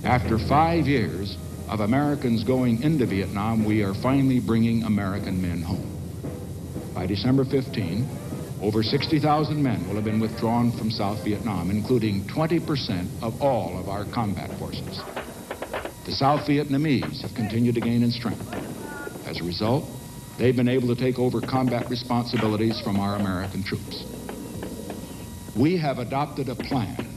After 5 years of Americans going into Vietnam, we are finally bringing American men home. By December 15, over 60,000 men will have been withdrawn from South Vietnam, including 20% of all of our combat forces. The South Vietnamese have continued to gain in strength. As a result, they've been able to take over combat responsibilities from our American troops. We have adopted a plan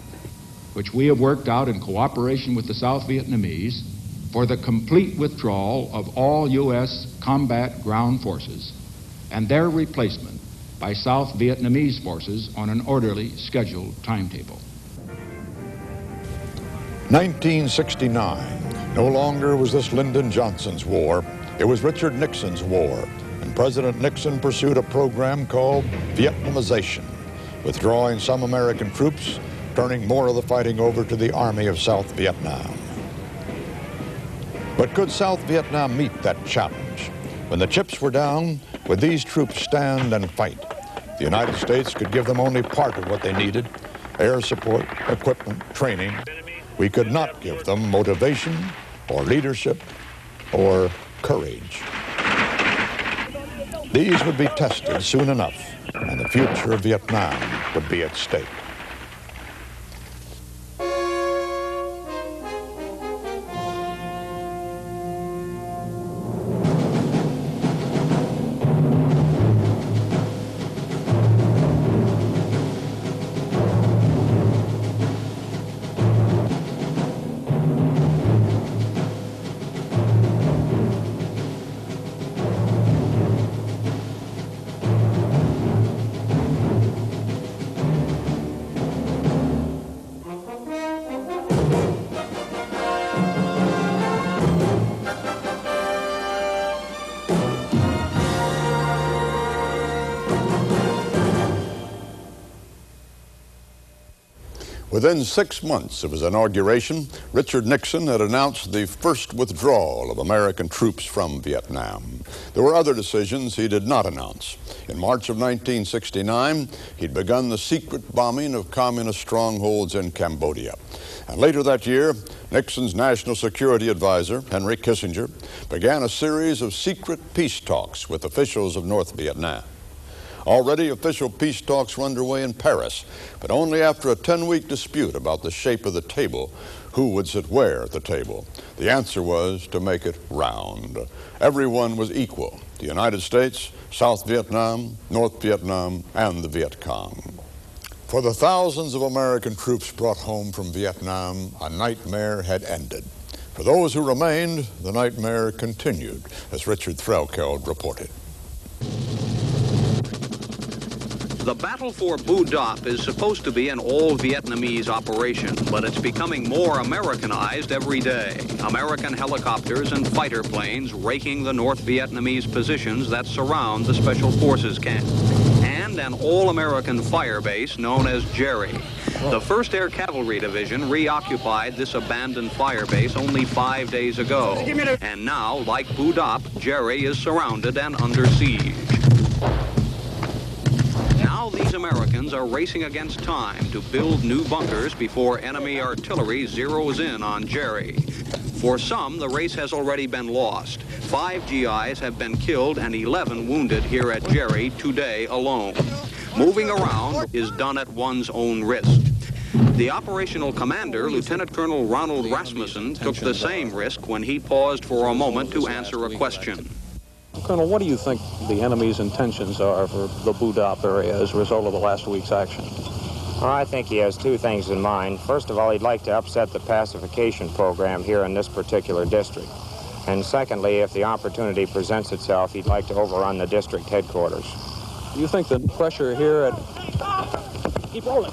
which we have worked out in cooperation with the South Vietnamese for the complete withdrawal of all U.S. combat ground forces and their replacement by South Vietnamese forces on an orderly, scheduled timetable. 1969. No longer was this Lyndon Johnson's war. It was Richard Nixon's war, and President Nixon pursued a program called Vietnamization, withdrawing some American troops, turning more of the fighting over to the Army of South Vietnam. But could South Vietnam meet that challenge? When the chips were down, would these troops stand and fight? The United States could give them only part of what they needed: air support, equipment, training. We could not give them motivation or leadership or courage. These would be tested soon enough, and the future of Vietnam would be at stake. Within 6 months of his inauguration, Richard Nixon had announced the first withdrawal of American troops from Vietnam. There were other decisions he did not announce. In March of 1969, he'd begun the secret bombing of communist strongholds in Cambodia. And later that year, Nixon's national security advisor, Henry Kissinger, began a series of secret peace talks with officials of North Vietnam. Already official peace talks were underway in Paris, but only after a 10-week dispute about the shape of the table, who would sit where at the table. The answer was to make it round. Everyone was equal: the United States, South Vietnam, North Vietnam, and the Viet Cong. For the thousands of American troops brought home from Vietnam, a nightmare had ended. For those who remained, the nightmare continued, as Richard Threlkeld reported. The battle for Bu Dap is supposed to be an all-Vietnamese operation, but it's becoming more Americanized every day. American helicopters and fighter planes raking the North Vietnamese positions that surround the Special Forces camp, and an all-American fire base known as Jerry. The 1st Air Cavalry Division reoccupied this abandoned fire base only 5 days ago, and now, like Bu Dap, Jerry is surrounded and under siege. Now these Americans are racing against time to build new bunkers before enemy artillery zeroes in on Jerry. For some, the race has already been lost. 5 GIs have been killed and 11 wounded here at Jerry today alone. Moving around is done at one's own risk. The operational commander, Lieutenant Colonel Ronald Rasmussen, took the same risk when he paused for a moment to answer a question. Colonel, what do you think the enemy's intentions are for the Bu Dap area as a result of the last week's action? Well, I think he has 2 things in mind. First of all, he'd like to upset the pacification program here in this particular district. And secondly, if the opportunity presents itself, he'd like to overrun the district headquarters. Do you think the pressure here at... Keep rolling.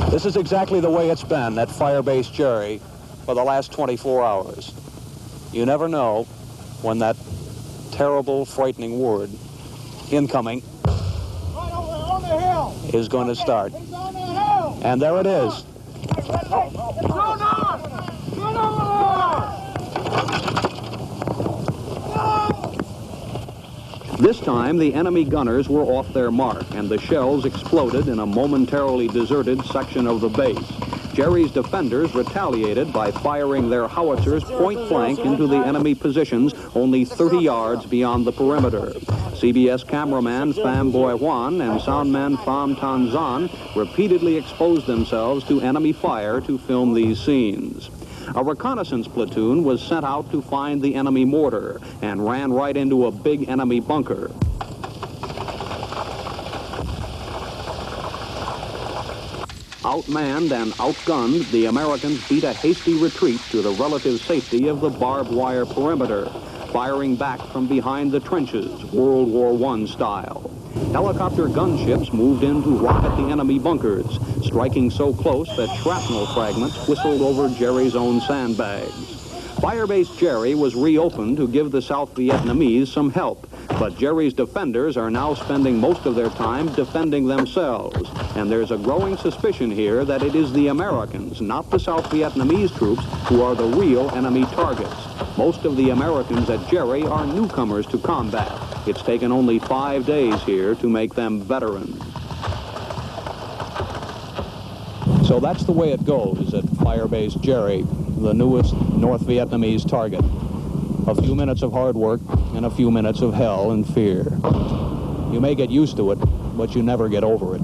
This is exactly the way it's been at Firebase Jerry for the last 24 hours. You never know when that terrible, frightening word, incoming, is going to start. And there it is. This time, the enemy gunners were off their mark, and the shells exploded in a momentarily deserted section of the base. Jerry's defenders retaliated by firing their howitzers point-blank into the enemy positions only 30 yards beyond the perimeter. CBS cameraman Pham Boy Juan and soundman Pham Tan Zan repeatedly exposed themselves to enemy fire to film these scenes. A reconnaissance platoon was sent out to find the enemy mortar and ran right into a big enemy bunker. Outmanned and outgunned, the Americans beat a hasty retreat to the relative safety of the barbed wire perimeter, firing back from behind the trenches, World War I style. Helicopter gunships moved in to rocket the enemy bunkers, striking so close that shrapnel fragments whistled over Jerry's own sandbags. Firebase Jerry was reopened to give the South Vietnamese some help, but Jerry's defenders are now spending most of their time defending themselves, and there's a growing suspicion here that it is the Americans, not the South Vietnamese troops, who are the real enemy targets. Most of the Americans at Jerry are newcomers to combat. It's taken only 5 days here to make them veterans. So that's the way it goes at Firebase Jerry, the newest North Vietnamese target. A few minutes of hard work and a few minutes of hell and fear. You may get used to it, but you never get over it.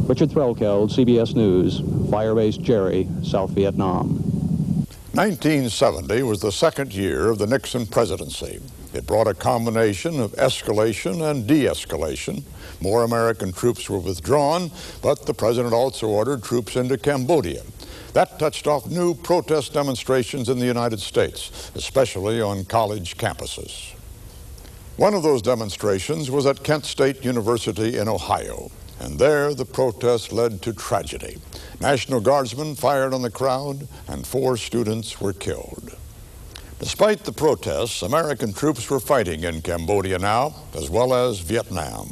Richard Threlkeld, CBS News, Firebase Jerry, South Vietnam. 1970 was the second year of the Nixon presidency. It brought a combination of escalation and de-escalation. More American troops were withdrawn, but the president also ordered troops into Cambodia. That touched off new protest demonstrations in the United States, especially on college campuses. One of those demonstrations was at Kent State University in Ohio, and there the protest led to tragedy. National Guardsmen fired on the crowd, and 4 students were killed. Despite the protests, American troops were fighting in Cambodia now, as well as Vietnam.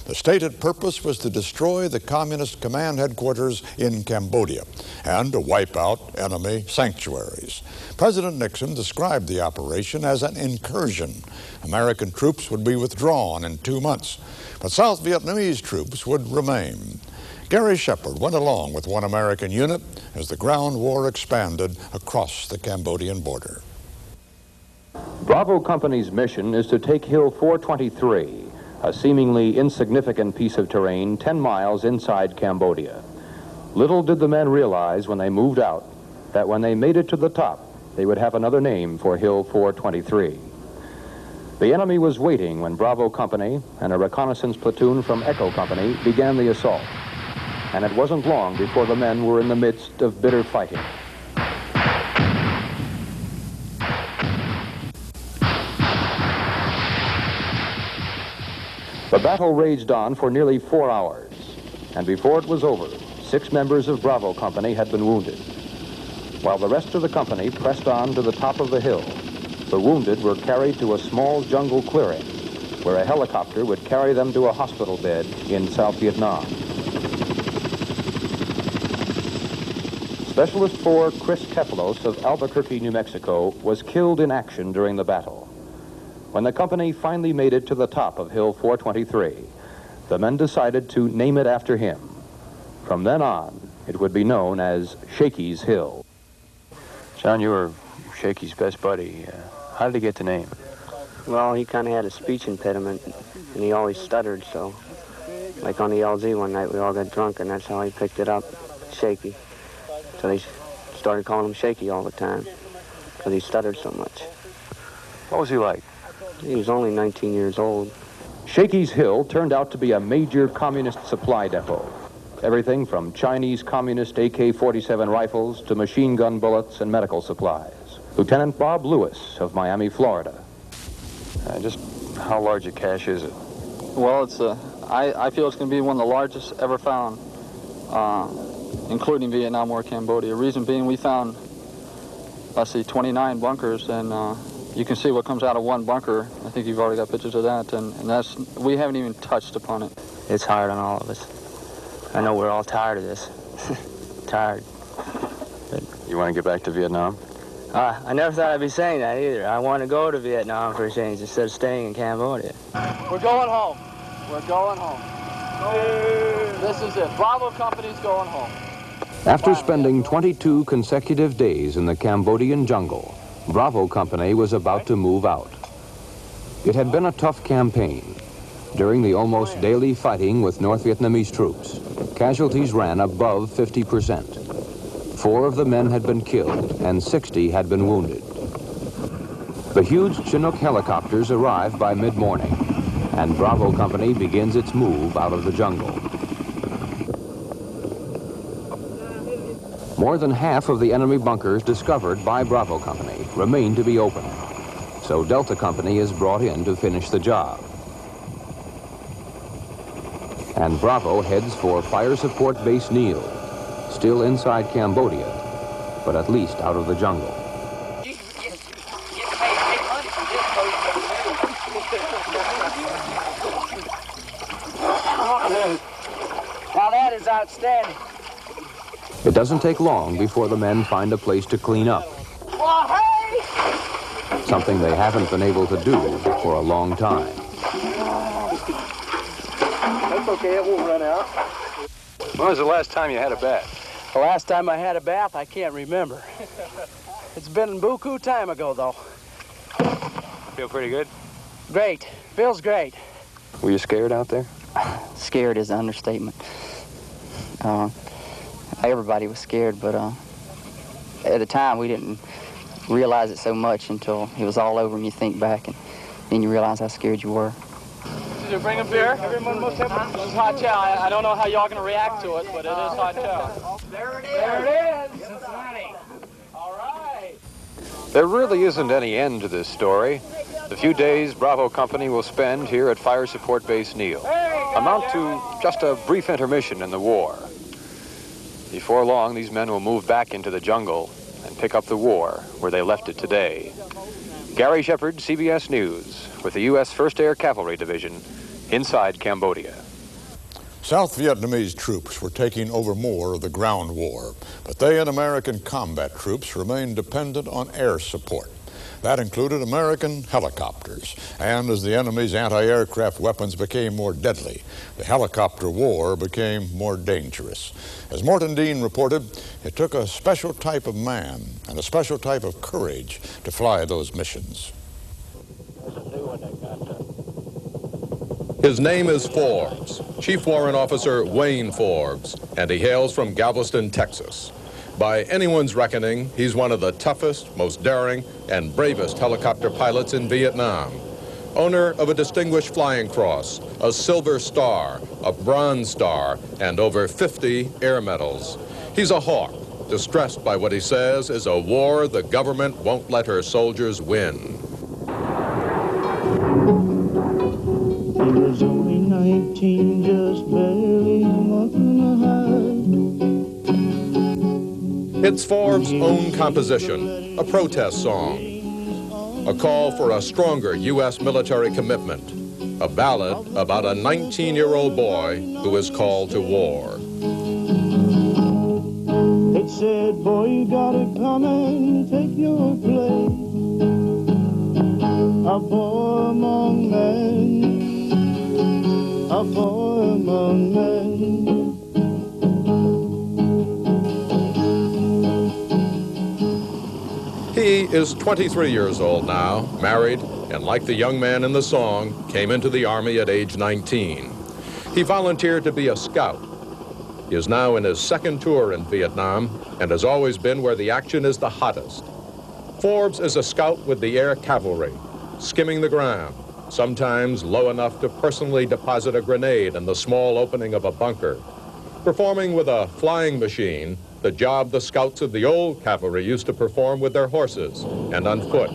The stated purpose was to destroy the Communist command headquarters in Cambodia and to wipe out enemy sanctuaries. President Nixon described the operation as an incursion. American troops would be withdrawn in 2 months, but South Vietnamese troops would remain. Gary Shepard went along with one American unit as the ground war expanded across the Cambodian border. Bravo Company's mission is to take Hill 423, a seemingly insignificant piece of terrain 10 miles inside Cambodia. Little did the men realize when they moved out that when they made it to the top, they would have another name for Hill 423. The enemy was waiting when Bravo Company and a reconnaissance platoon from Echo Company began the assault. And it wasn't long before the men were in the midst of bitter fighting. The battle raged on for nearly 4 hours, and before it was over, 6 members of Bravo Company had been wounded. While the rest of the company pressed on to the top of the hill, the wounded were carried to a small jungle clearing, where a helicopter would carry them to a hospital bed in South Vietnam. Specialist 4 Chris Tepelos of Albuquerque, New Mexico, was killed in action during the battle. When the company finally made it to the top of Hill 423, the men decided to name it after him. From then on, it would be known as Shakey's Hill. John, you were Shakey's best buddy. How did he get the name? Well, he kind of had a speech impediment, and he always stuttered, so like on the LZ one night, we all got drunk, and that's how he picked it up, Shaky. So they started calling him Shaky all the time, because he stuttered so much. What was he like? He was only 19 years old. Shakey's Hill turned out to be a major communist supply depot. Everything from Chinese communist AK-47 rifles to machine gun bullets and medical supplies. Lieutenant Bob Lewis of Miami, Florida. Just how large a cache is it? Well, I feel it's going to be one of the largest ever found, including Vietnam or Cambodia. Reason being, we found, 29 bunkers, and you can see what comes out of one bunker. I think you've already got pictures of that, and we haven't even touched upon it. It's hard on all of us. I know we're all tired of this. Tired. But you want to get back to Vietnam? I never thought I'd be saying that either. I want to go to Vietnam for a change instead of staying in Cambodia. We're going home. We're going home. This is it. Bravo Company's going home. After spending 22 consecutive days in the Cambodian jungle, Bravo Company was about to move out. It had been a tough campaign. During the almost daily fighting with North Vietnamese troops, casualties ran above 50%. 4 of the men had been killed and 60 had been wounded. The huge Chinook helicopters arrived by mid-morning, and Bravo Company begins its move out of the jungle. More than half of the enemy bunkers discovered by Bravo Company remain to be opened, so Delta Company is brought in to finish the job. And Bravo heads for Fire Support Base Neil, still inside Cambodia, but at least out of the jungle. Now that is outstanding. It doesn't take long before the men find a place to clean up, something they haven't been able to do for a long time. That's okay, it won't run out. When was the last time you had a bath? The last time I had a bath, I can't remember. It's been buku time ago, though. Feel pretty good? Great. Feels great. Were you scared out there? Scared is an understatement. Everybody was scared, but at the time we didn't realize it so much until it was all over and you think back and then you realize how scared you were. Did you bring a beer? Everyone must have a hot chow. I don't know how y'all going to react to it, but it is hot chow. There it is. There it is. Cincinnati. All right. There really isn't any end to this story. The few days Bravo Company will spend here at Fire Support Base Neil amount to just a brief intermission in the war. Before long, these men will move back into the jungle and pick up the war where they left it today. Gary Shepard, CBS News, with the U.S. 1st Air Cavalry Division inside Cambodia. South Vietnamese troops were taking over more of the ground war, but they and American combat troops remained dependent on air support. That included American helicopters, and as the enemy's anti-aircraft weapons became more deadly, the helicopter war became more dangerous. As Morton Dean reported, it took a special type of man and a special type of courage to fly those missions. His name is Forbes, Chief Warrant Officer Wayne Forbes, and he hails from Galveston, Texas. By anyone's reckoning, he's one of the toughest, most daring, and bravest helicopter pilots in Vietnam. Owner of a Distinguished Flying Cross, a Silver Star, a Bronze Star, and over 50 air medals. He's a hawk, distressed by what he says is a war the government won't let her soldiers win. He was only 19, just barely a month and a half. It's Forbes' own composition, a protest song, a call for a stronger U.S. military commitment, a ballad about a 19-year-old boy who is called to war. It said, boy, you got it coming, take your place. A boy among men, a boy among men. He is 23 years old now, married, and like the young man in the song, came into the Army at age 19. He volunteered to be a scout. He is now in his second tour in Vietnam and has always been where the action is the hottest. Forbes is a scout with the Air Cavalry, skimming the ground, sometimes low enough to personally deposit a grenade in the small opening of a bunker, performing with a flying machine, the job the scouts of the old cavalry used to perform with their horses and on foot,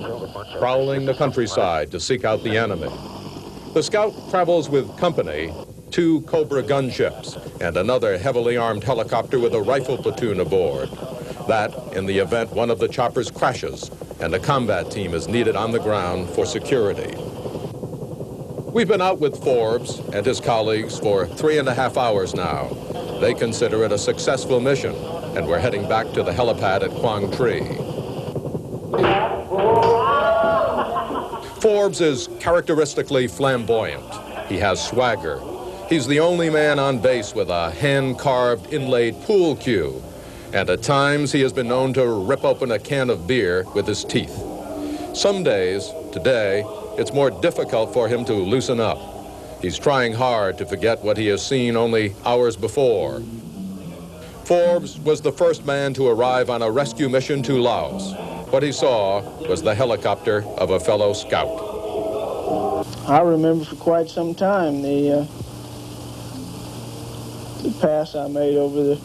prowling the countryside to seek out the enemy. The scout travels with company, 2 Cobra gunships and another heavily armed helicopter with a rifle platoon aboard. That in the event one of the choppers crashes and a combat team is needed on the ground for security. We've been out with Forbes and his colleagues for 3.5 hours now. They consider it a successful mission, and we're heading back to the helipad at Quang Tri. Forbes is characteristically flamboyant. He has swagger. He's the only man on base with a hand-carved inlaid pool cue. And at times he has been known to rip open a can of beer with his teeth. Some days, today, it's more difficult for him to loosen up. He's trying hard to forget what he has seen only hours before. Forbes was the first man to arrive on a rescue mission to Laos. What he saw was the helicopter of a fellow scout. I remember for quite some time the pass I made over the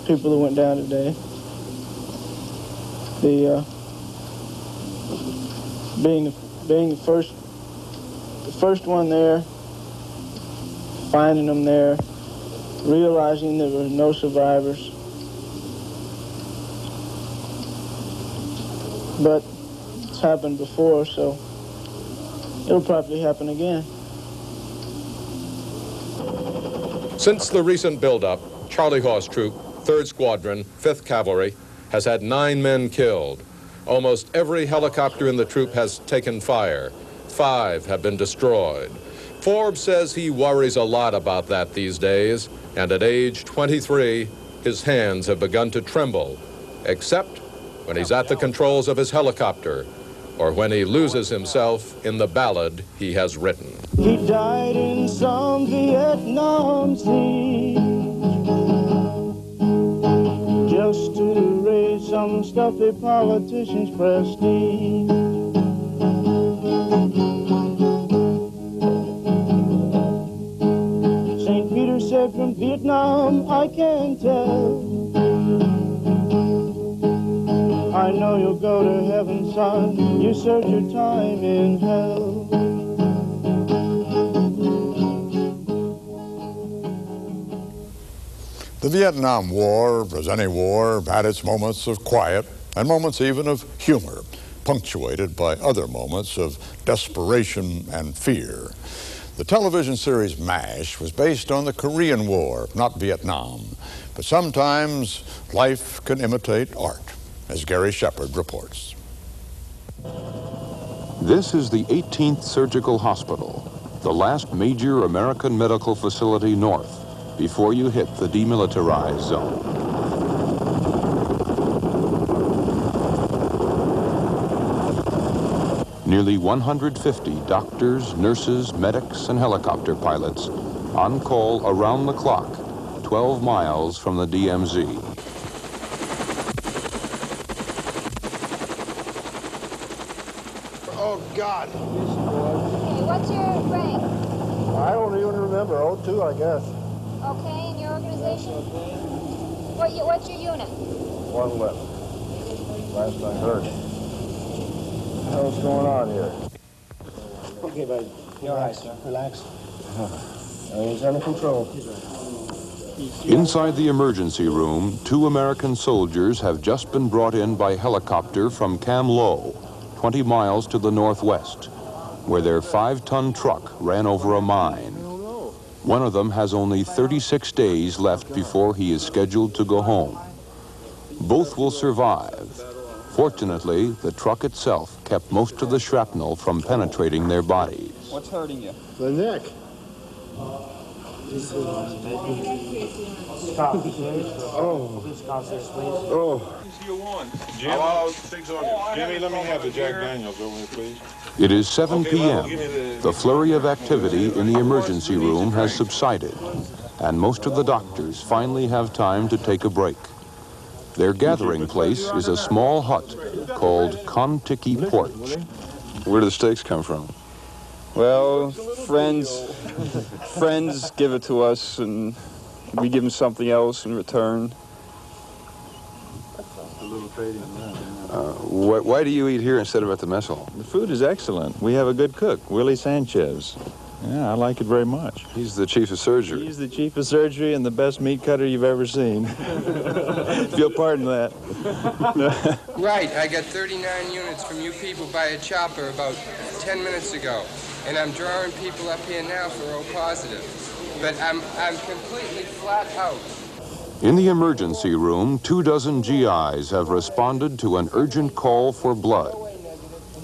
people that went down today. Being the first one there, finding them there, realizing there were no survivors. But it's happened before, so it'll probably happen again. Since the recent buildup, Charlie Horse Troop, 3rd Squadron, 5th Cavalry, has had 9 men killed. Almost every helicopter in the troop has taken fire. 5 have been destroyed. Forbes says he worries a lot about that these days, and at age 23, his hands have begun to tremble, except when he's at the controls of his helicopter, or when he loses himself in the ballad he has written. He died in some Vietnam siege, just to raise some stuffy politician's prestige. St. Peter said, from Vietnam I can tell, I know you'll go to heaven, son. You served your time in hell. The Vietnam War, as any war, had its moments of quiet and moments even of humor, punctuated by other moments of desperation and fear. The television series MASH was based on the Korean War, not Vietnam. But sometimes life can imitate art, as Gary Shepard reports. This is the 18th Surgical Hospital, the last major American medical facility north before you hit the demilitarized zone. Nearly 150 doctors, nurses, medics, and helicopter pilots on call around the clock, 12 miles from the DMZ. Oh, God. Okay, what's your rank? I don't even remember. 02, I guess. Okay, and your organization? What's your unit? 111. Last I heard. What the hell's going on here? Okay, buddy. You're all right, sir. Relax. Everything's under control. Inside the emergency room, 2 American soldiers have just been brought in by helicopter from Cam Lo, 20 miles to the northwest, where their 5-ton truck ran over a mine. One of them has only 36 days left before he is scheduled to go home. Both will survive. Fortunately, the truck itself kept most of the shrapnel from penetrating their bodies. What's hurting you? The neck. Oh. Oh. Jimmy, let me have the Jack Daniels over here, please. It is 7 p.m. The flurry of activity in the emergency room has subsided, and most of the doctors finally have time to take a break. Their gathering place is a small hut called Kon-Tiki Porch. Where do the steaks come from? Well, friends give it to us, and we give them something else in return. Why do you eat here instead of at the mess hall? The food is excellent. We have a good cook, Willie Sanchez. Yeah, I like it very much. He's the chief of surgery. He's the chief of surgery and the best meat cutter you've ever seen. If you'll pardon that. Right, I got 39 units from you people by a chopper about 10 minutes ago. And I'm drawing people up here now for O positive. But I'm completely flat out. In the emergency room, 24 GIs have responded to an urgent call for blood.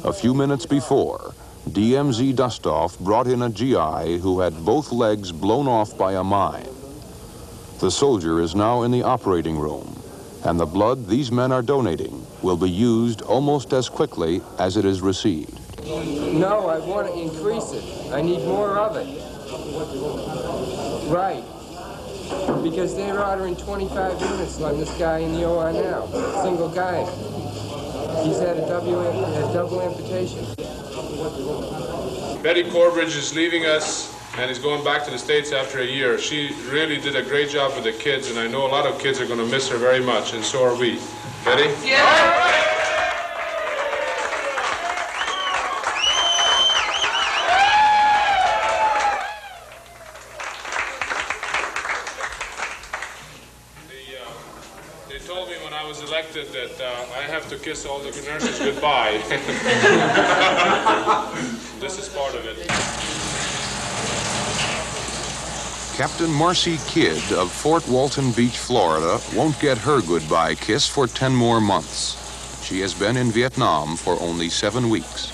A few minutes before, DMZ Dustoff brought in a GI who had both legs blown off by a mine. The soldier is now in the operating room, and the blood these men are donating will be used almost as quickly as it is received. No, I want to increase it. I need more of it. Right. Because they're ordering 25 units on this guy in the OR now. Single guy. He's had a double amputation. Betty Corbridge is leaving us and is going back to the States after a year. She really did a great job with the kids, and I know a lot of kids are going to miss her very much, and so are we. Betty? Yeah! They told me when I was elected that I have to kiss all the nurses goodbye. This is part of it. Captain Marcy Kidd of Fort Walton Beach, Florida, won't get her goodbye kiss for 10 more months. She has been in Vietnam for only 7 weeks.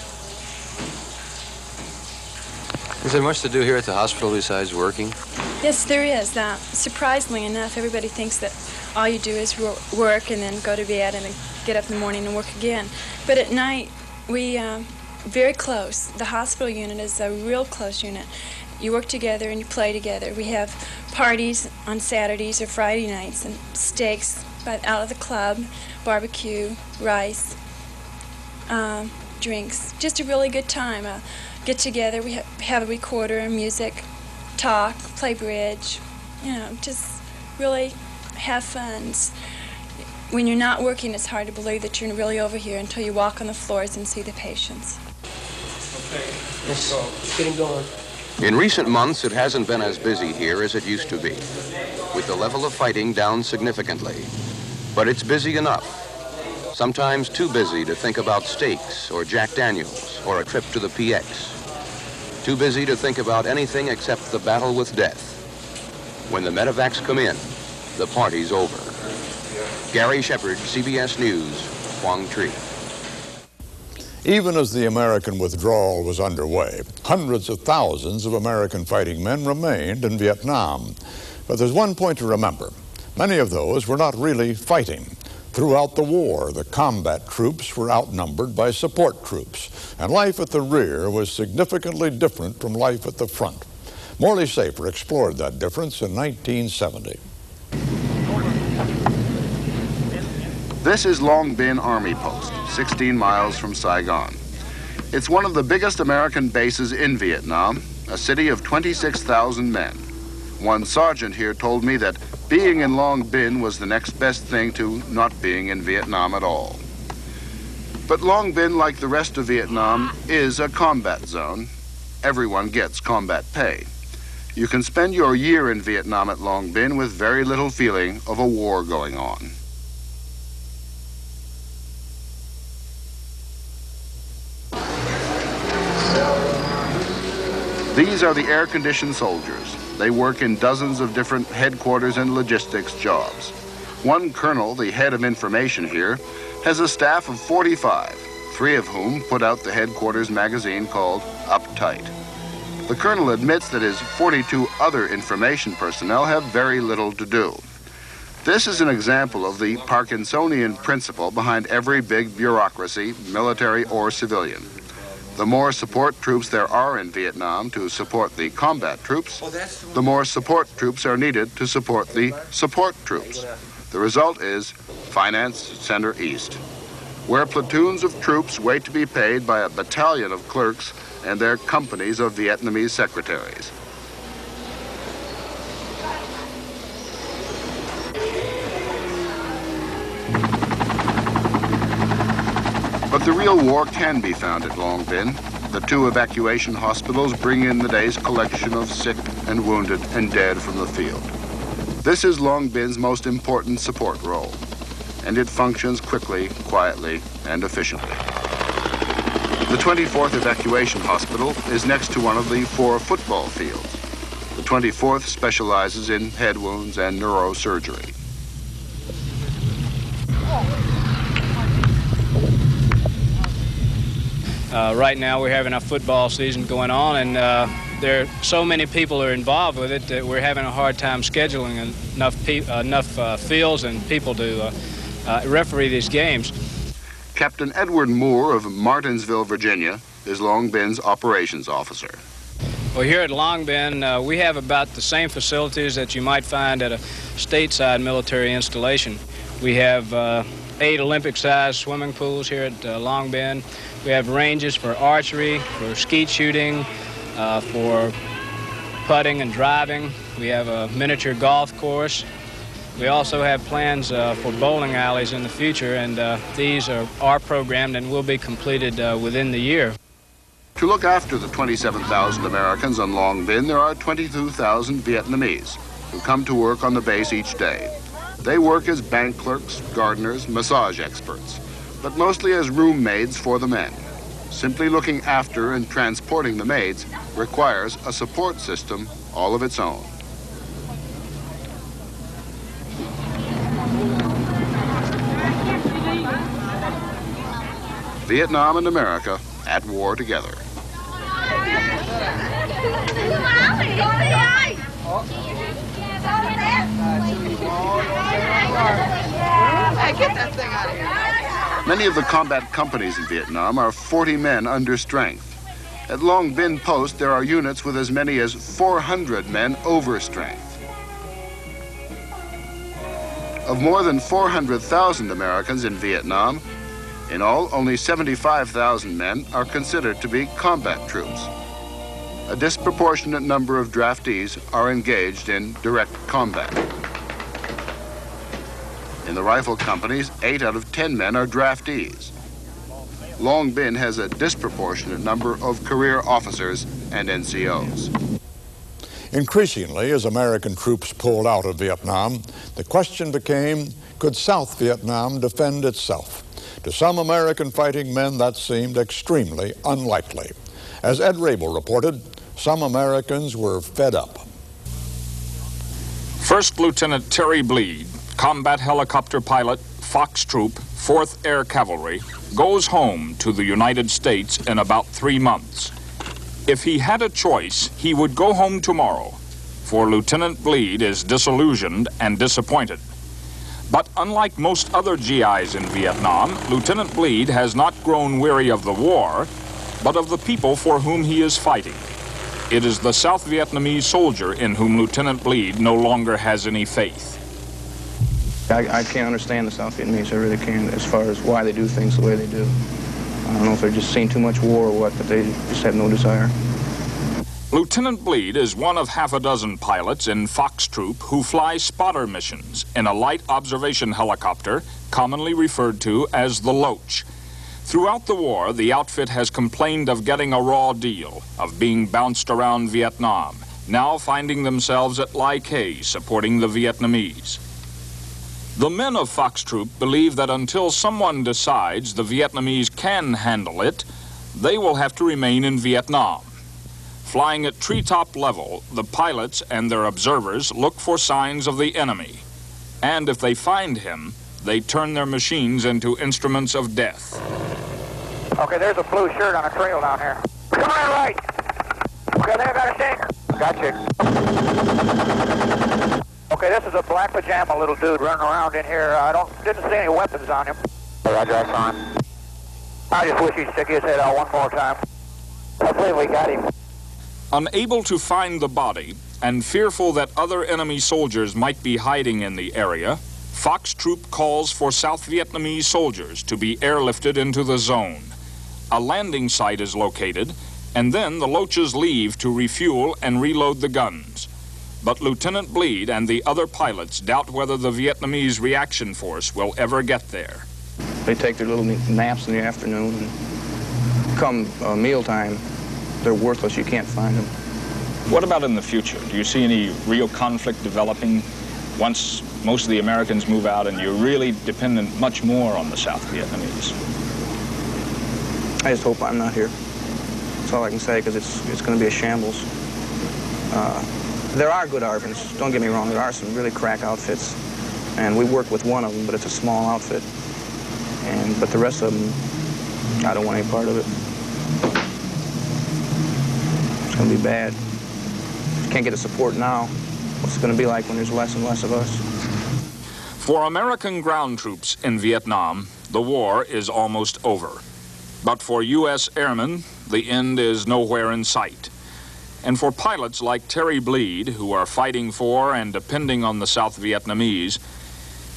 Is there much to do here at the hospital besides working? Yes, there is. Surprisingly enough, everybody thinks that all you do is work and then go to bed and then get up in the morning and work again. But at night, we very close. The hospital unit is a real close unit. You work together and you play together. We have parties on Saturdays or Friday nights and steaks out of the club, barbecue, rice, drinks. Just a really good time. Get together, we have a recorder and music, talk, play bridge, you know, just really have fun. When you're not working, it's hard to believe that you're really over here until you walk on the floors and see the patients. Okay, let's go. Getting going. In recent months, it hasn't been as busy here as it used to be, with the level of fighting down significantly. But it's busy enough, sometimes too busy to think about steaks or Jack Daniels or a trip to the PX. Too busy to think about anything except the battle with death. When the medevacs come in, the party's over. Gary Shepard, CBS News, Quang Tri. Even as the American withdrawal was underway, hundreds of thousands of American fighting men remained in Vietnam. But there's one point to remember. Many of those were not really fighting. Throughout the war, the combat troops were outnumbered by support troops, and life at the rear was significantly different from life at the front. Morley Safer explored that difference in 1970. This is Long Binh Army Post, 16 miles from Saigon. It's one of the biggest American bases in Vietnam, a city of 26,000 men. One sergeant here told me that being in Long Binh was the next best thing to not being in Vietnam at all. But Long Binh, like the rest of Vietnam, is a combat zone. Everyone gets combat pay. You can spend your year in Vietnam at Long Binh with very little feeling of a war going on. These are the air-conditioned soldiers. They work in dozens of different headquarters and logistics jobs. One colonel, the head of information here, has a staff of 45, 3 of whom put out the headquarters magazine called Uptight. The colonel admits that his 42 other information personnel have very little to do. This is an example of the Parkinsonian principle behind every big bureaucracy, military or civilian. The more support troops there are in Vietnam to support the combat troops, the more support troops are needed to support the support troops. The result is finance center east, where platoons of troops wait to be paid by a battalion of clerks and their companies of Vietnamese secretaries. But the real war can be found at Long Binh. The 2 evacuation hospitals bring in the day's collection of sick and wounded and dead from the field. This is Long Binh's most important support role, and it functions quickly, quietly, and efficiently. The 24th Evacuation Hospital is next to one of the 4 football fields. The 24th specializes in head wounds and neurosurgery. Right now we're having a football season going on, and there are so many people are involved with it that we're having a hard time scheduling enough fields and people to referee these games. Captain Edward Moore of Martinsville, Virginia, is Long Bend's operations officer. Well, here at Long Bend, we have about the same facilities that you might find at a stateside military installation. We have 8 Olympic-sized swimming pools here at Long Bend. We have ranges for archery, for skeet shooting, for putting and driving. We have a miniature golf course. We also have plans for bowling alleys in the future, and these are programmed and will be completed within the year. To look after the 27,000 Americans on Long Bend, there are 22,000 Vietnamese who come to work on the base each day. They work as bank clerks, gardeners, massage experts, but mostly as room maids for the men. Simply looking after and transporting the maids requires a support system all of its own. Vietnam and America at war together. Get that thing out of here. Many of the combat companies in Vietnam are 40 men under strength. At Long Binh Post, there are units with as many as 400 men over strength. Of more than 400,000 Americans in Vietnam, in all, only 75,000 men are considered to be combat troops. A disproportionate number of draftees are engaged in direct combat. In the rifle companies, 8 out of 10 men are draftees. Long Binh has a disproportionate number of career officers and NCOs. Increasingly, as American troops pulled out of Vietnam, the question became, could South Vietnam defend itself? To some American fighting men, that seemed extremely unlikely. As Ed Rabel reported, some Americans were fed up. First Lieutenant Terry Bleed, combat helicopter pilot, Fox Troop, 4th Air Cavalry, goes home to the United States in about 3 months. If he had a choice, he would go home tomorrow, for Lieutenant Bleed is disillusioned and disappointed. But unlike most other GIs in Vietnam, Lieutenant Bleed has not grown weary of the war, but of the people for whom he is fighting. It is the South Vietnamese soldier in whom Lieutenant Bleed no longer has any faith. I can't understand the South Vietnamese, I really can't, as far as why they do things the way they do. I don't know if they're just seeing too much war or what, but they just have no desire. Lieutenant Bleed is one of half a dozen pilots in Fox Troop who fly spotter missions in a light observation helicopter, commonly referred to as the Loach. Throughout the war, the outfit has complained of getting a raw deal, of being bounced around Vietnam, now finding themselves at Lai Khe supporting the Vietnamese. The men of Fox Troop believe that until someone decides the Vietnamese can handle it, they will have to remain in Vietnam. Flying at treetop level, the pilots and their observers look for signs of the enemy. And if they find him, they turn their machines into instruments of death. Okay, there's a blue shirt on a trail down here. Come on, right. Okay, there, got a stinger. Gotcha. Okay, this is a black pajama little dude running around in here. Didn't see any weapons on him. Roger, that's fine. I just wish he'd stick his head out one more time. Hopefully we got him. Unable to find the body and fearful that other enemy soldiers might be hiding in the area, Fox Troop calls for South Vietnamese soldiers to be airlifted into the zone. A landing site is located, and then the Loaches leave to refuel and reload the guns. But Lieutenant Bleed and the other pilots doubt whether the Vietnamese reaction force will ever get there. They take their little naps in the afternoon, and come mealtime, they're worthless. You can't find them. What about in the future? Do you see any real conflict developing once most of the Americans move out and you're really dependent much more on the South Vietnamese? I just hope I'm not here. That's all I can say, because it's going to be a shambles. There are good ARVNs, don't get me wrong. There are some really crack outfits, and we work with one of them, but it's a small outfit. But the rest of them, I don't want any part of it. going to be bad. Can't get the support now. What's it going to be like when there's less and less of us? For American ground troops in Vietnam, the war is almost over. But for U.S. airmen, the end is nowhere in sight. And for pilots like Terry Bleed, who are fighting for and depending on the South Vietnamese,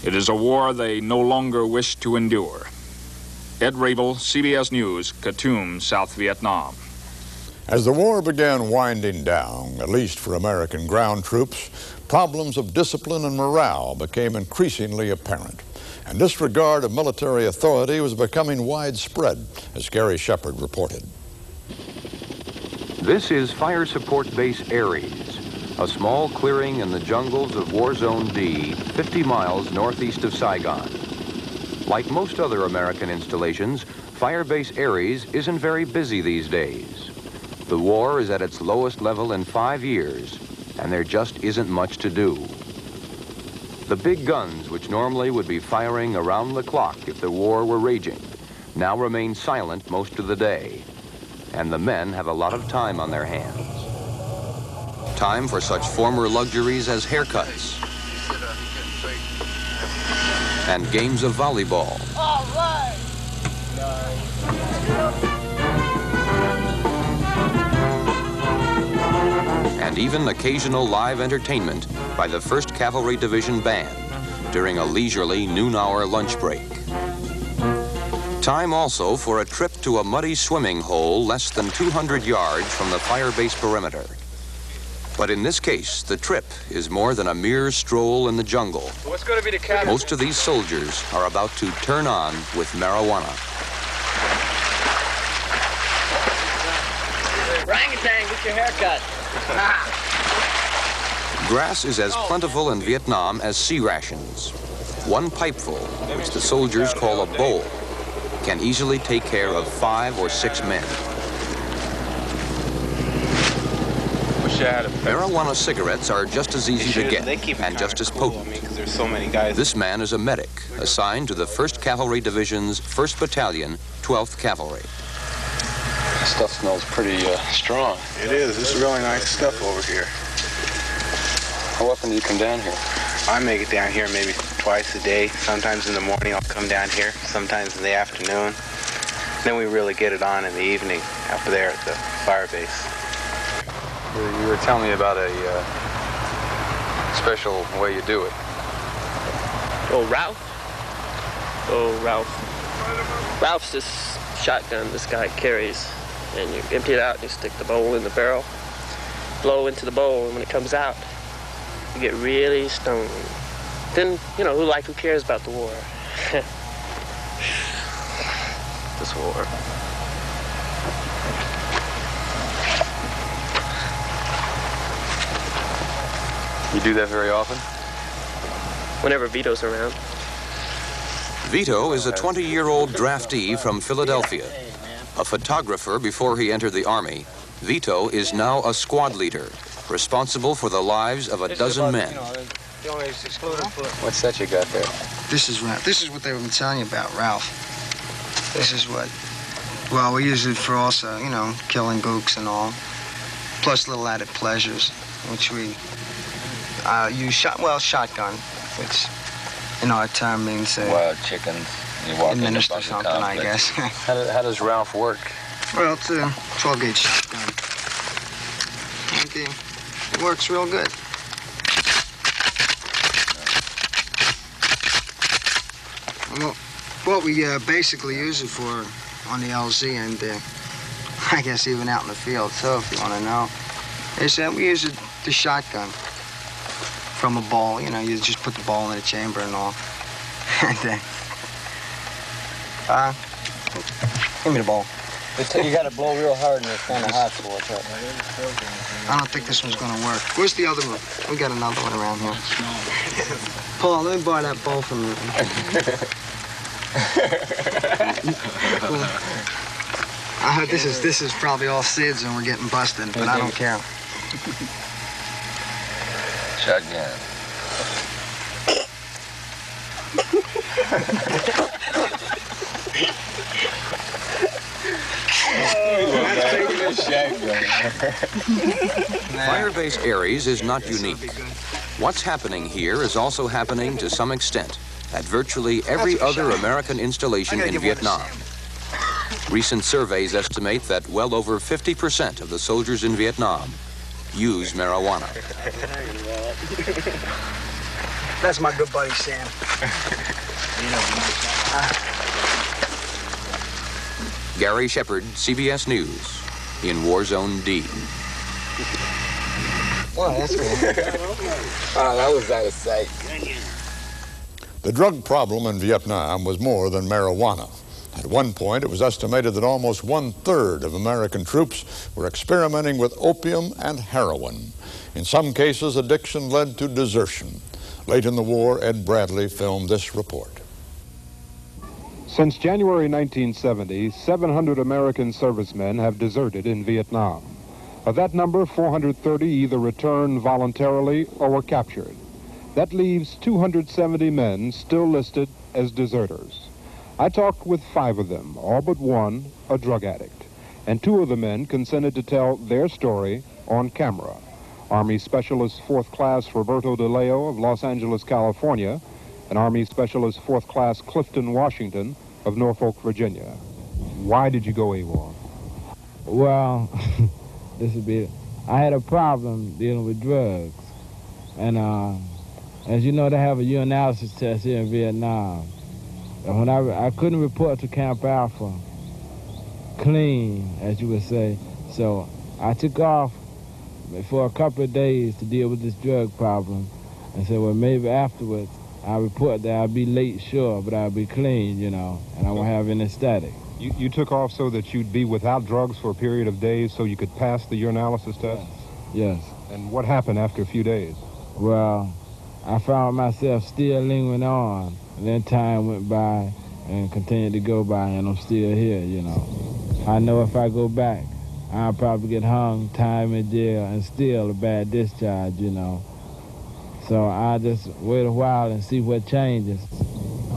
it is a war they no longer wish to endure. Ed Rabel, CBS News, Khartoum, South Vietnam. As the war began winding down, at least for American ground troops, problems of discipline and morale became increasingly apparent. And disregard of military authority was becoming widespread, as Gary Shepard reported. This is Fire Support Base Aries, a small clearing in the jungles of War Zone D, 50 miles northeast of Saigon. Like most other American installations, Fire Base Aries isn't very busy these days. The war is at its lowest level in 5 years, and there just isn't much to do. The big guns, which normally would be firing around the clock if the war were raging, now remain silent most of the day, and the men have a lot of time on their hands. Time for such former luxuries as haircuts and games of volleyball. All right. And even occasional live entertainment by the 1st Cavalry Division Band during a leisurely noon-hour lunch break. Time also for a trip to a muddy swimming hole less than 200 yards from the fire base perimeter. But in this case, the trip is more than a mere stroll in the jungle. What's going to be the cabin? Most of these soldiers are about to turn on with marijuana. Orangutan, get your haircut. Grass is as plentiful in Vietnam as sea rations. One pipeful, which the soldiers call a bowl, can easily take care of 5 or 6 men. Marijuana cigarettes are just as easy to get and just as potent. This man is a medic assigned to the 1st Cavalry Division's 1st Battalion, 12th Cavalry. This stuff smells pretty strong. It is. This is really nice stuff over here. How often do you come down here? I make it down here maybe twice a day. Sometimes in the morning I'll come down here, sometimes in the afternoon. Then we really get it on in the evening up there at the fire base. You were telling me about a special way you do it. Oh, Ralph? Oh, Ralph. Ralph's this shotgun this guy carries. And you empty it out and you stick the bowl in the barrel, blow into the bowl, and when it comes out, you get really stoned. Then, you know, who cares about the war? This war. You do that very often? Whenever Vito's around. Vito is a 20-year-old draftee from Philadelphia. A photographer before he entered the Army, Vito is now a squad leader, responsible for the lives of a dozen men. What's that you got there? This is what they were telling you about, Ralph. This is what, well, we use it for also, you know, killing gooks and all, plus little added pleasures, which we use shotgun, which in our term means wild chickens. You walk administer in something, I guess. How does Ralph work? Well, it's a 12-gauge shotgun. And, it works real good. Well, what we basically use it for on the LZ and I guess even out in the field, so if you want to know, is that we use the shotgun from a ball. You know, you just put the ball in a chamber and all. And give me the ball. You got to blow real hard and it's kind of hot for it. I don't think this one's going to work. Where's the other one? We got another one around here. Paul, let me borrow that ball from you. I heard this is probably all SIDS and we're getting busted, but I don't care. Shotgun. Firebase Aries is not unique. What's happening here is also happening to some extent at virtually every other American installation in Vietnam. Recent surveys estimate that well over 50% of the soldiers in Vietnam use marijuana. That's my good buddy, Sam. Gary Shepard, CBS News, in War Zone D. Well, that's cool. Oh, that was out of sight. The drug problem in Vietnam was more than marijuana. At one point, it was estimated that almost 1/3 of American troops were experimenting with opium and heroin. In some cases, addiction led to desertion. Late in the war, Ed Bradley filmed this report. Since January 1970, 700 American servicemen have deserted in Vietnam. Of that number, 430 either returned voluntarily or were captured. That leaves 270 men still listed as deserters. I talked with 5 of them, all but one a drug addict, and 2 of the men consented to tell their story on camera. Army Specialist 4th Class Roberto DeLeo of Los Angeles, California, and Army Specialist 4th Class Clifton Washington of Norfolk, Virginia. Why did you go AWOL? Well, this would be, I had a problem dealing with drugs. And as you know, they have a urinalysis test here in Vietnam. And when I couldn't report to Camp Alpha clean, as you would say, so I took off for a couple of days to deal with this drug problem and said, well, maybe afterwards I'll report that I'll be late, sure, but I'll be clean, you know, and I won't have any static. You took off so that you'd be without drugs for a period of days so you could pass the urinalysis test? Yes. And what happened after a few days? Well, I found myself still lingering on, and then time went by and continued to go by, and I'm still here, you know. I know if I go back, I'll probably get hung, time in jail, and still a bad discharge, you know. So I'll just wait a while and see what changes.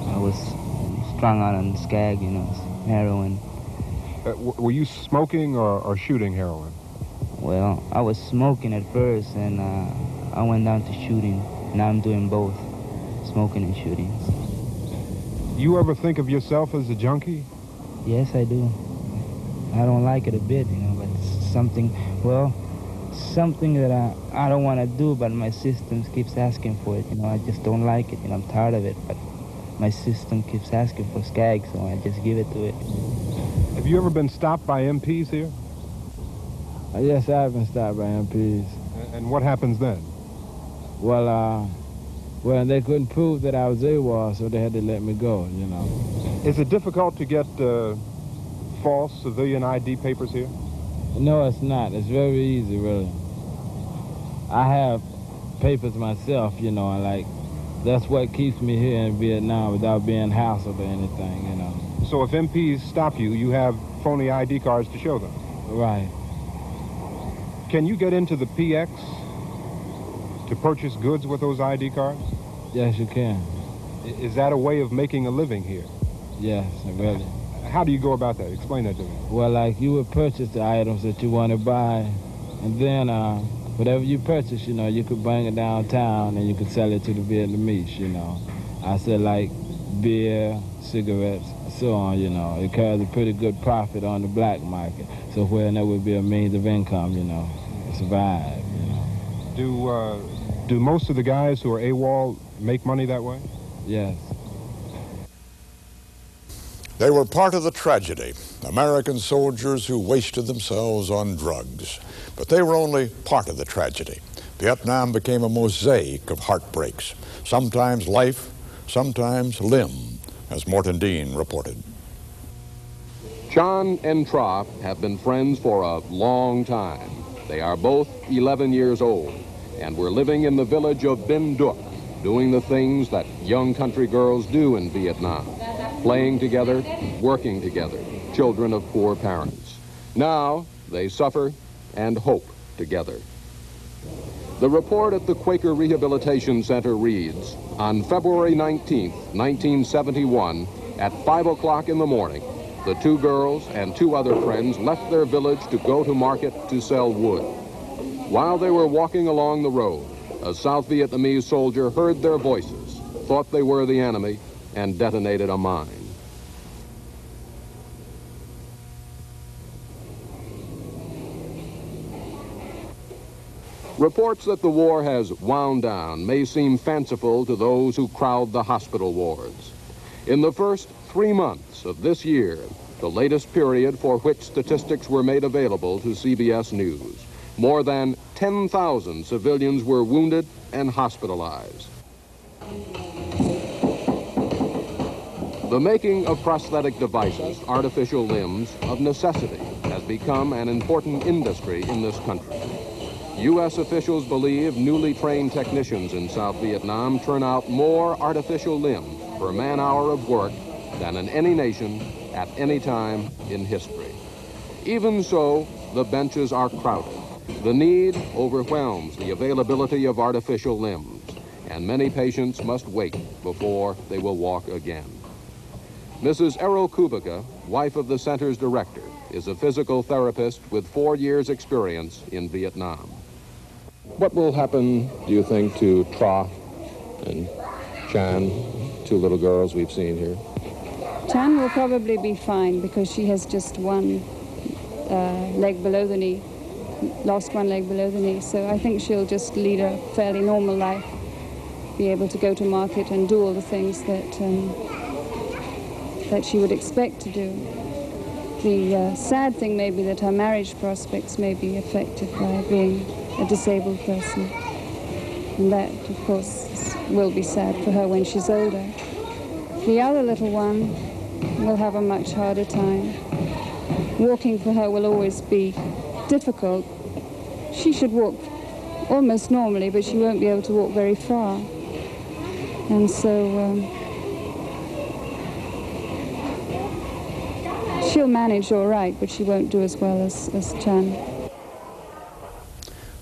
I was strung out on skag, you know, heroin. Were you smoking or shooting heroin? Well, I was smoking at first, and I went down to shooting. Now I'm doing both, smoking and shooting. You ever think of yourself as a junkie? Yes, I do. I don't like it a bit, you know, but something, well, something that I don't want to do, but my system keeps asking for it, you know. I just don't like it, you know, I'm tired of it, but my system keeps asking for skag, so I just give it to it. Have you ever been stopped by MPs here? Yes, I've been stopped by MPs. And what happens then? Well, they couldn't prove that I was AWOL, so they had to let me go, you know. Is it difficult to get false civilian ID papers here? No, it's not. It's very easy, really. I have papers myself, you know, and like, that's what keeps me here in Vietnam without being hassled or anything, you know. So if MPs stop you, you have phony ID cards to show them? Right. Can you get into the PX to purchase goods with those ID cards? Yes, you can. Is that a way of making a living here? Yes, really. How do you go about that? Explain that to me. Well, like, you would purchase the items that you want to buy, and then whatever you purchase, you know, you could bring it downtown and you could sell it to the Vietnamese, you know. I said, like, beer, cigarettes, so on, you know. It carries a pretty good profit on the black market, so where that would be a means of income, you know, to survive, you know. Do most of the guys who are AWOL make money that way? Yes. They were part of the tragedy, American soldiers who wasted themselves on drugs. But they were only part of the tragedy. Vietnam became a mosaic of heartbreaks, sometimes life, sometimes limb, as Morton Dean reported. John and Trop have been friends for a long time. They are both 11 years old and were living in the village of Binh Duc, doing the things that young country girls do in Vietnam. Playing together, working together, children of poor parents. Now they suffer and hope together. The report at the Quaker Rehabilitation Center reads, on February 19th, 1971, at 5 o'clock in the morning, the two girls and two other friends left their village to go to market to sell wood. While they were walking along the road, a South Vietnamese soldier heard their voices, thought they were the enemy, and detonated a mine. Reports that the war has wound down may seem fanciful to those who crowd the hospital wards. In the first 3 months of this year, the latest period for which statistics were made available to CBS News, more than 10,000 civilians were wounded and hospitalized. The making of prosthetic devices, artificial limbs, of necessity, has become an important industry in this country. U.S. officials believe newly trained technicians in South Vietnam turn out more artificial limbs per man-hour of work than in any nation at any time in history. Even so, the benches are crowded. The need overwhelms the availability of artificial limbs, and many patients must wait before they will walk again. Mrs. Errol Kubica, wife of the center's director, is a physical therapist with 4 years' experience in Vietnam. What will happen, do you think, to Tra and Chan, two little girls we've seen here? Chan will probably be fine because she has just one leg below the knee, lost one leg below the knee. So I think she'll just lead a fairly normal life, be able to go to market and do all the things that that she would expect to do. The sad thing may be that her marriage prospects may be affected by being a disabled person. And that, of course, will be sad for her when she's older. The other little one will have a much harder time. Walking for her will always be difficult. She should walk almost normally, but she won't be able to walk very far. And so she'll manage all right, but she won't do as well as Chan.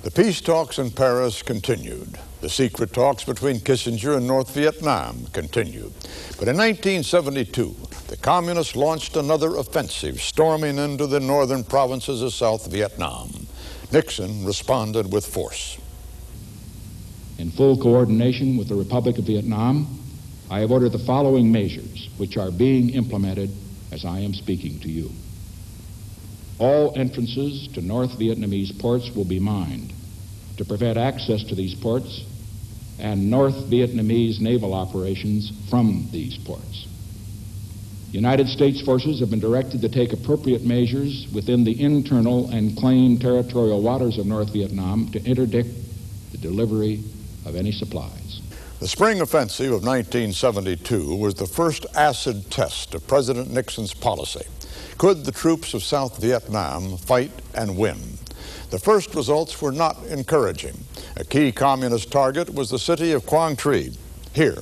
The peace talks in Paris continued. The secret talks between Kissinger and North Vietnam continued. But in 1972, the communists launched another offensive, storming into the northern provinces of South Vietnam. Nixon responded with force. In full coordination with the Republic of Vietnam, I have ordered the following measures, which are being implemented as I am speaking to you. All entrances to North Vietnamese ports will be mined to prevent access to these ports and North Vietnamese naval operations from these ports. United States forces have been directed to take appropriate measures within the internal and claimed territorial waters of North Vietnam to interdict the delivery of any supplies. The spring offensive of 1972 was the first acid test of President Nixon's policy. Could the troops of South Vietnam fight and win? The first results were not encouraging. A key communist target was the city of Quang Tri. Here,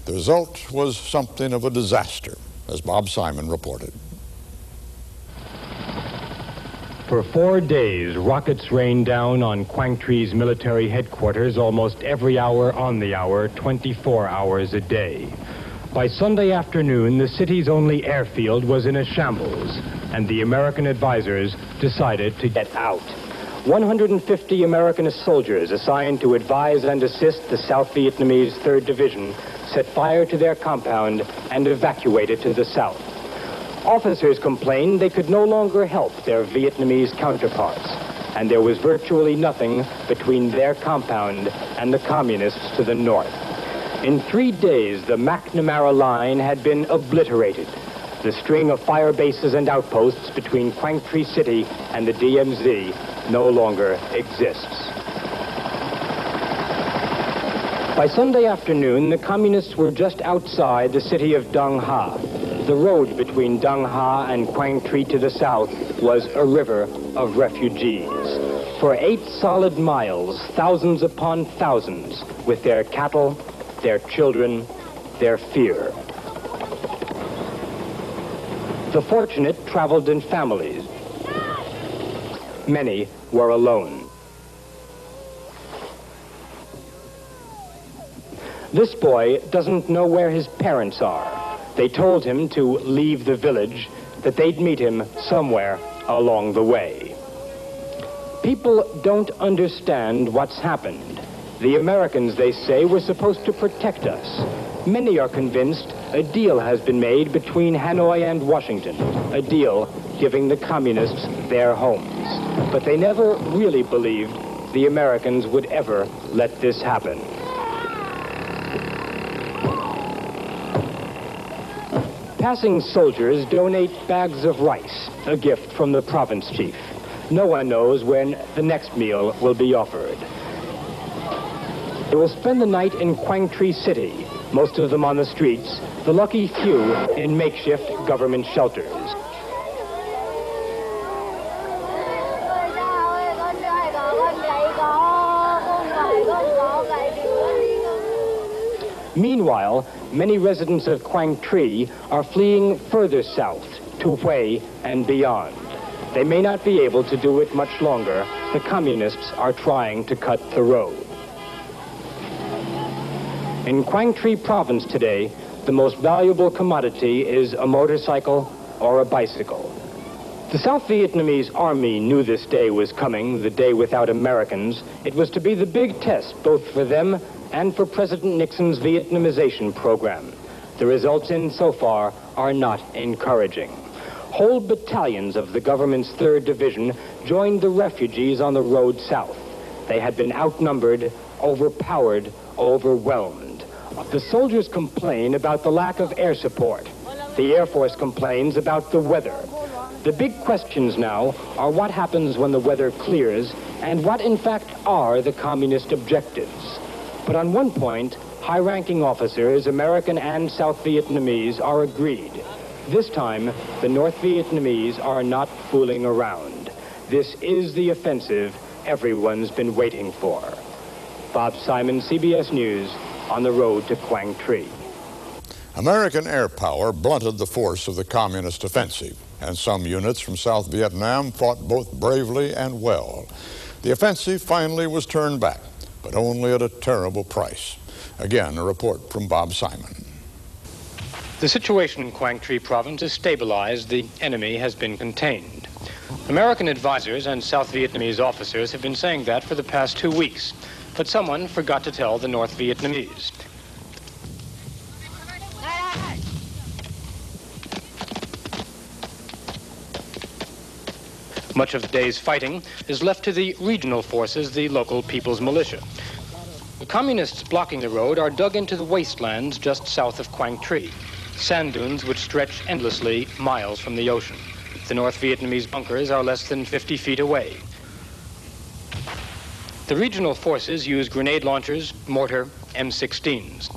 the result was something of a disaster, as Bob Simon reported. For 4 days, rockets rained down on Quang Tri's military headquarters almost every hour on the hour, 24 hours a day. By Sunday afternoon, the city's only airfield was in a shambles, and the American advisors decided to get out. 150 American soldiers assigned to advise and assist the South Vietnamese 3rd Division set fire to their compound and evacuated to the south. Officers complained they could no longer help their Vietnamese counterparts, and there was virtually nothing between their compound and the communists to the north. In 3 days, the McNamara line had been obliterated. The string of fire bases and outposts between Quang Tri City and the DMZ no longer exists. By Sunday afternoon, the communists were just outside the city of Dong Ha. The road between Dong Ha and Quang Tri to the south was a river of refugees. For 8 solid miles, thousands upon thousands, with their cattle, their children, their fear. The fortunate traveled in families. Many were alone. This boy doesn't know where his parents are. They told him to leave the village, that they'd meet him somewhere along the way. People don't understand what's happened. The Americans, they say, were supposed to protect us. Many are convinced a deal has been made between Hanoi and Washington, a deal giving the communists their homes. But they never really believed the Americans would ever let this happen. Passing soldiers donate bags of rice, a gift from the province chief. No one knows when the next meal will be offered. They will spend the night in Quang Tri City, most of them on the streets, the lucky few in makeshift government shelters. Meanwhile, many residents of Quang Tri are fleeing further south to Hue and beyond. They may not be able to do it much longer. The communists are trying to cut the road. In Quang Tri province today, the most valuable commodity is a motorcycle or a bicycle. The South Vietnamese army knew this day was coming, the day without Americans. It was to be the big test, both for them and for President Nixon's Vietnamization program. The results in so far are not encouraging. Whole battalions of the government's 3rd Division joined the refugees on the road south. They had been outnumbered, overpowered, overwhelmed. The soldiers complain about the lack of air support. The Air Force complains about the weather. The big questions now are what happens when the weather clears and what in fact are the communist objectives. But on one point, high-ranking officers, American and South Vietnamese, are agreed. This time, the North Vietnamese are not fooling around. This is the offensive everyone's been waiting for. Bob Simon, CBS News, on the road to Quang Tri. American air power blunted the force of the communist offensive, and some units from South Vietnam fought both bravely and well. The offensive finally was turned back, but only at a terrible price. Again, a report from Bob Simon. The situation in Quang Tri province is stabilized. The enemy has been contained. American advisors and South Vietnamese officers have been saying that for the past 2 weeks, but someone forgot to tell the North Vietnamese. Much of the day's fighting is left to the regional forces, the local people's militia. The communists blocking the road are dug into the wastelands just south of Quang Tri, sand dunes which stretch endlessly miles from the ocean. The North Vietnamese bunkers are less than 50 feet away. The regional forces use grenade launchers, mortar, M16s.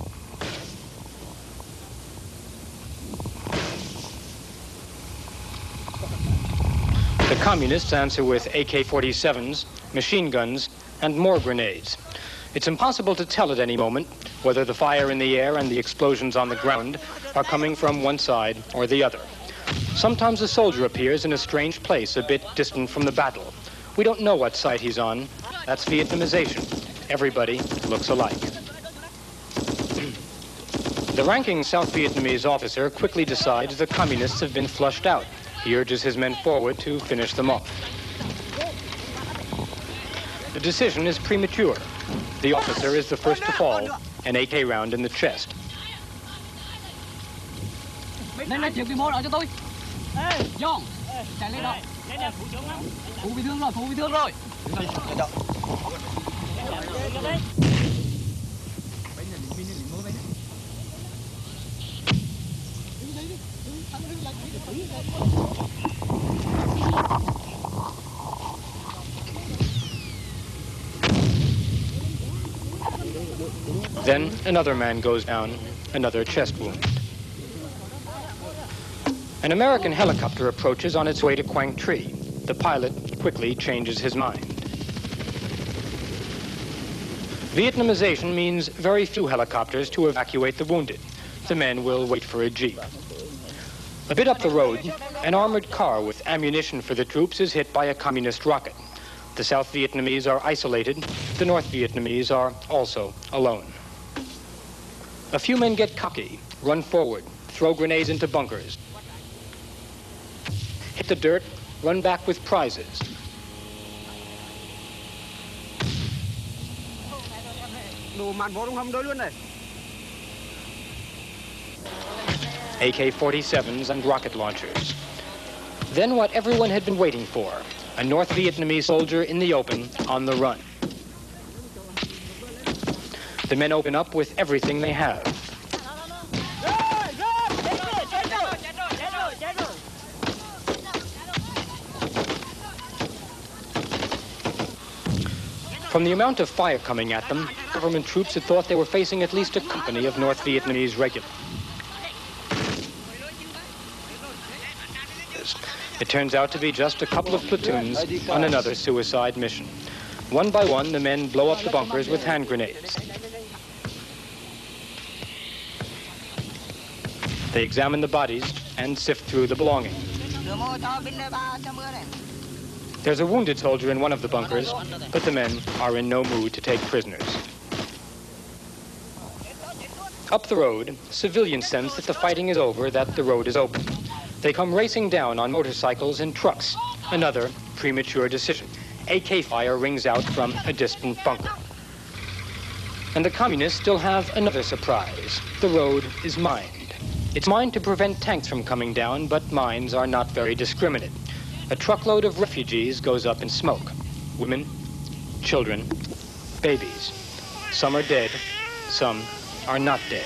The communists answer with AK-47s, machine guns, and more grenades. It's impossible to tell at any moment whether the fire in the air and the explosions on the ground are coming from one side or the other. Sometimes a soldier appears in a strange place a bit distant from the battle. We don't know what side he's on. That's Vietnamization. Everybody looks alike. The ranking South Vietnamese officer quickly decides the communists have been flushed out. He urges his men forward to finish them off. The decision is premature. The officer is the first to fall, an AK round in the chest. Then another man goes down, another chest wound. An American helicopter approaches on its way to Quang Tri. The pilot quickly changes his mind. Vietnamization means very few helicopters to evacuate the wounded. The men will wait for a jeep. A bit up the road, an armored car with ammunition for the troops is hit by a communist rocket. The South Vietnamese are isolated. The North Vietnamese are also alone. A few men get cocky, run forward, throw grenades into bunkers. hit the dirt, run back with prizes. AK-47s and rocket launchers. Then what everyone had been waiting for, a North Vietnamese soldier in the open, on the run. The men open up with everything they have. From the amount of fire coming at them, government troops had thought they were facing at least a company of North Vietnamese regulars. It turns out to be just a couple of platoons on another suicide mission. One by one, the men blow up the bunkers with hand grenades. They examine the bodies and sift through the belongings. There's a wounded soldier in one of the bunkers, but the men are in no mood to take prisoners. Up the road, civilians sense that the fighting is over, that the road is open. They come racing down on motorcycles and trucks. Another premature decision. AK fire rings out from a distant bunker. And the communists still have another surprise. The road is mined. It's mined to prevent tanks from coming down, but mines are not very discriminate. A truckload of refugees goes up in smoke. Women, children, babies. Some are dead, some are not dead.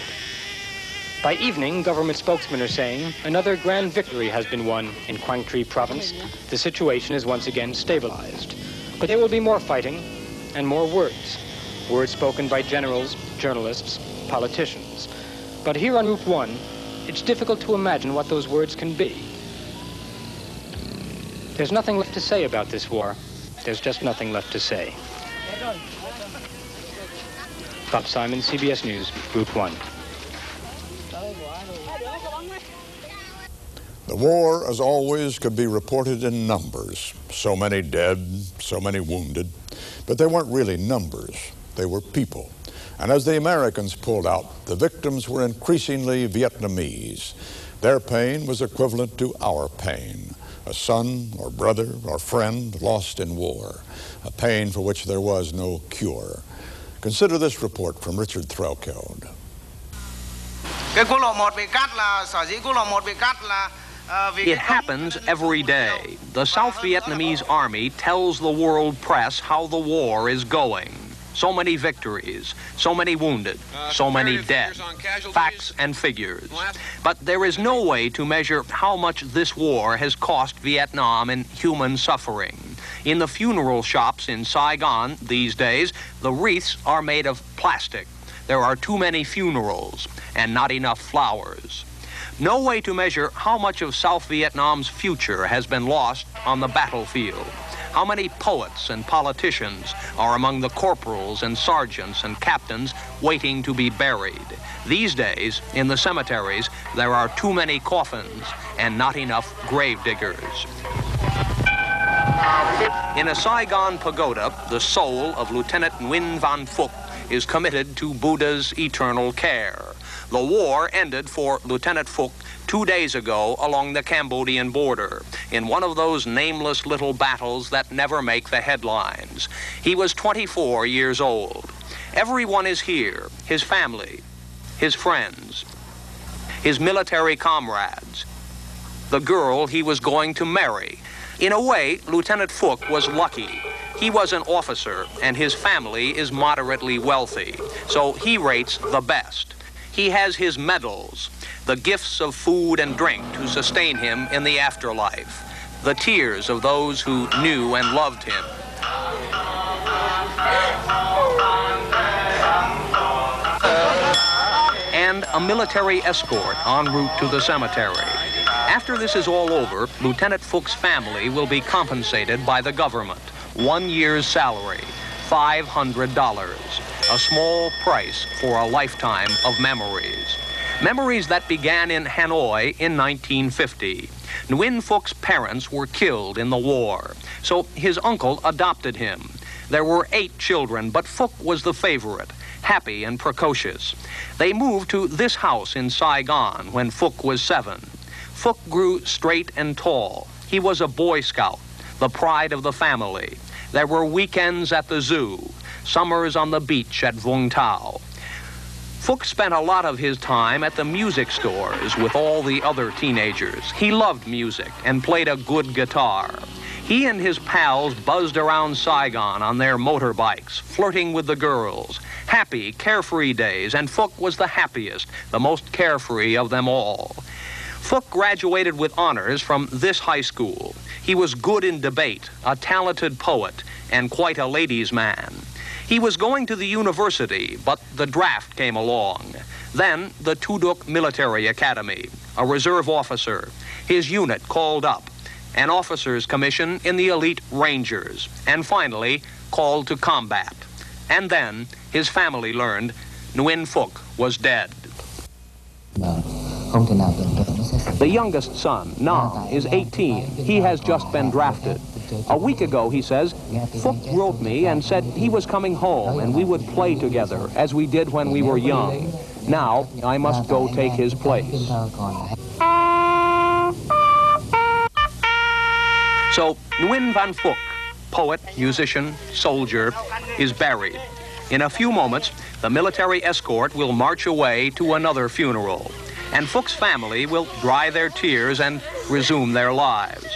By evening, government spokesmen are saying another grand victory has been won in Quang Tri province. The situation is once again stabilized. But there will be more fighting and more words. Words spoken by generals, journalists, politicians. But here on Route 1, it's difficult to imagine what those words can be. There's nothing left to say about this war. There's just nothing left to say. Bob Simon, CBS News, Route 1. The war, as always, could be reported in numbers. So many dead, so many wounded. But they weren't really numbers. They were people. And as the Americans pulled out, the victims were increasingly Vietnamese. Their pain was equivalent to our pain. A son or brother or friend lost in war. A pain for which there was no cure. Consider this report from Richard Threlkeld. It happens every day. The South Vietnamese Army tells the world press how the war is going. So many victories, so many wounded, so many dead. Facts and figures. But there is no way to measure how much this war has cost Vietnam in human suffering. In the funeral shops in Saigon these days, the wreaths are made of plastic. There are too many funerals and not enough flowers. No way to measure how much of South Vietnam's future has been lost on the battlefield. How many poets and politicians are among the corporals and sergeants and captains waiting to be buried? These days, in the cemeteries, there are too many coffins and not enough grave diggers. In a Saigon pagoda, the soul of Lieutenant Nguyen Van Phuc is committed to Buddha's eternal care. The war ended for Lieutenant Phuc 2 days ago along the Cambodian border in one of those nameless little battles that never make the headlines. He was 24 years old. Everyone is here, his family, his friends, his military comrades, the girl he was going to marry. In a way, Lieutenant Phuc was lucky. He was an officer, and his family is moderately wealthy, so he rates the best. He has his medals, the gifts of food and drink to sustain him in the afterlife, the tears of those who knew and loved him. And a military escort en route to the cemetery. After this is all over, Lieutenant Phuc's family will be compensated by the government. 1 year's salary, $500. A small price for a lifetime of memories. Memories that began in Hanoi in 1950. Nguyen Phuc's parents were killed in the war, so his uncle adopted him. There were 8 children, but Phuc was the favorite, happy and precocious. They moved to this house in Saigon when Phuc was 7. Phuc grew straight and tall. He was a Boy Scout, the pride of the family. There were weekends at the zoo, summers on the beach at Vung Tau. Phuc spent a lot of his time at the music stores with all the other teenagers. He loved music and played a good guitar. He and his pals buzzed around Saigon on their motorbikes, flirting with the girls. Happy, carefree days, and Phuc was the happiest, the most carefree of them all. Phuc graduated with honors from this high school. He was good in debate, a talented poet, and quite a ladies' man. He was going to the university, but the draft came along. Then the Tu Duc Military Academy, a reserve officer, his unit called up, an officer's commission in the elite Rangers, and finally called to combat. And then his family learned Nguyen Phuc was dead. The youngest son, Nam, is 18. He has just been drafted. A week ago, he says, Phuc wrote me and said he was coming home and we would play together as we did when we were young. Now, I must go take his place. So, Nguyen Van Phuc, poet, musician, soldier, is buried. In a few moments, the military escort will march away to another funeral, and Phuc's family will dry their tears and resume their lives.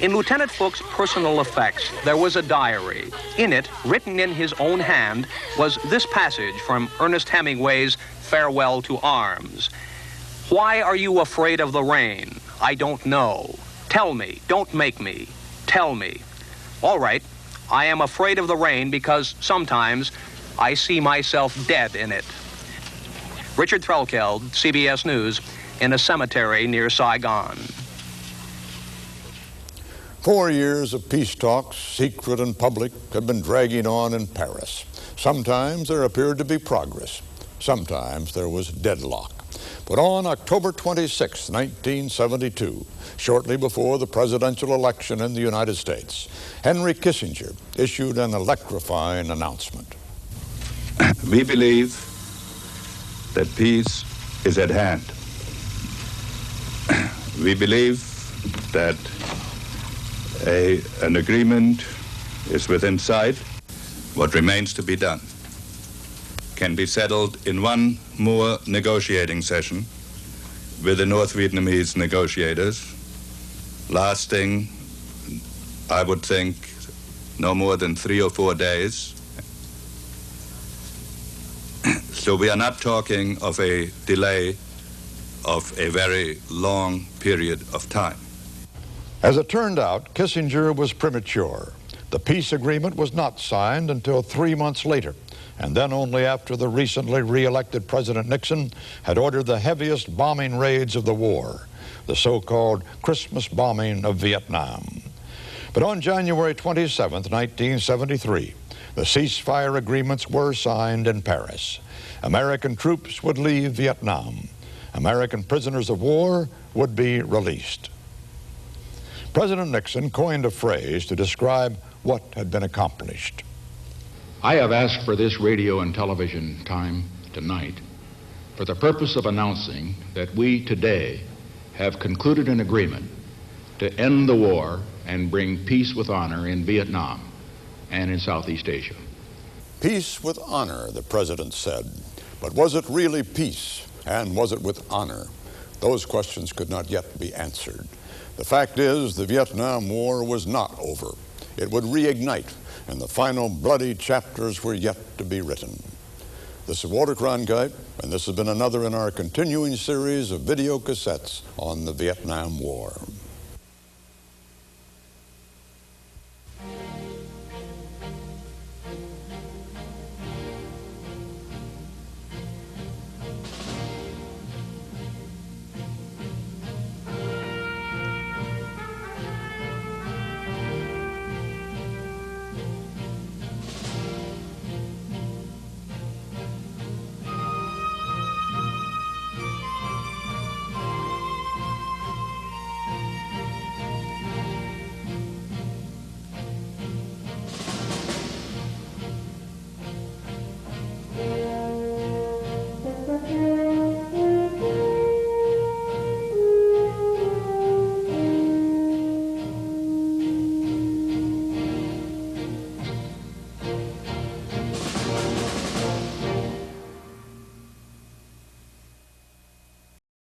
In Lieutenant Phuc's personal effects, there was a diary. In it, written in his own hand, was this passage from Ernest Hemingway's Farewell to Arms. Why are you afraid of the rain? I don't know. Tell me, don't make me. Tell me. All right, I am afraid of the rain because sometimes I see myself dead in it. Richard Threlkeld, CBS News, in a cemetery near Saigon. 4 years of peace talks, secret and public, had been dragging on in Paris. Sometimes there appeared to be progress. Sometimes there was deadlock. But on October 26, 1972, shortly before the presidential election in the United States, Henry Kissinger issued an electrifying announcement. We believe that peace is at hand. We believe that an agreement is within sight. What remains to be done can be settled in one more negotiating session with the North Vietnamese negotiators, lasting, I would think, no more than 3 or 4 days. So we are not talking of a delay of a very long period of time. As it turned out, Kissinger was premature. The peace agreement was not signed until 3 months later, and then only after the recently re-elected President Nixon had ordered the heaviest bombing raids of the war, the so-called Christmas bombing of Vietnam. But on January 27, 1973, the ceasefire agreements were signed in Paris. American troops would leave Vietnam. American prisoners of war would be released. President Nixon coined a phrase to describe what had been accomplished. I have asked for this radio and television time tonight for the purpose of announcing that we today have concluded an agreement to end the war and bring peace with honor in Vietnam and in Southeast Asia. Peace with honor, the president said. But was it really peace, and was it with honor? Those questions could not yet be answered. The fact is, the Vietnam War was not over. It would reignite, and the final bloody chapters were yet to be written. This is Walter Cronkite, and this has been another in our continuing series of video cassettes on the Vietnam War.